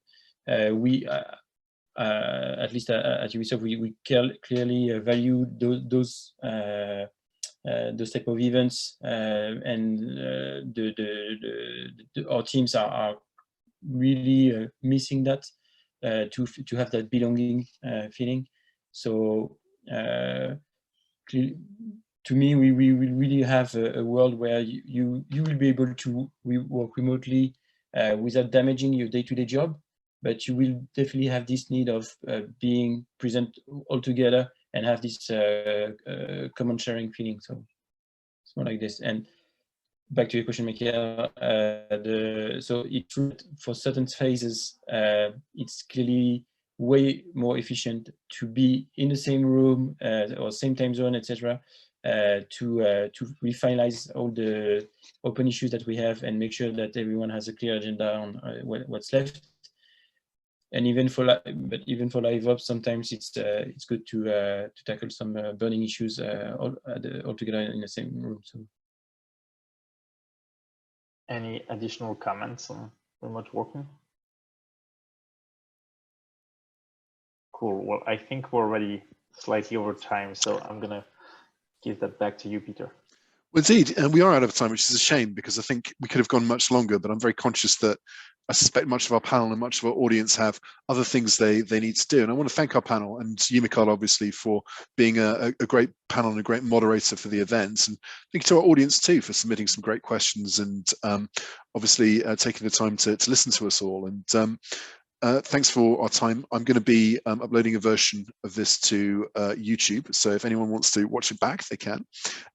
at least at Ubisoft, we clearly value those type of events, and our teams are really missing that to have that belonging feeling. So to me, we will really have a world where you will be able to work remotely without damaging your day-to-day job, but you will definitely have this need of being present all together and have this common sharing feeling. So it's more like this. And back to your question, Mickael, so it's true for certain phases, it's clearly way more efficient to be in the same room or same time zone, etc., to refinalize all the open issues that we have and make sure that everyone has a clear agenda on what's left. And even for live ops, sometimes it's good to tackle some burning issues all together in the same room. So, any additional comments on remote working? Cool. Well, I think we're already slightly over time, so I'm gonna give that back to you, Peter. Well, indeed, and we are out of time, which is a shame because I think we could have gone much longer, but I'm very conscious that I suspect much of our panel and much of our audience have other things they need to do. And I want to thank our panel and you, Mickael, obviously, for being a great panel and a great moderator for the event. And thank you to our audience too for submitting some great questions and obviously taking the time to listen to us all. And thanks for our time. I'm going to be uploading a version of this to YouTube. So if anyone wants to watch it back, they can.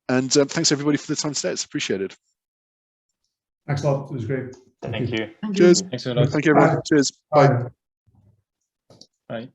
And thanks everybody for the time today. It's appreciated. Thanks a lot. It was great. Thank you. Cheers. Thanks a lot. Thank you, everyone. Bye. Cheers. Bye. Bye. Bye.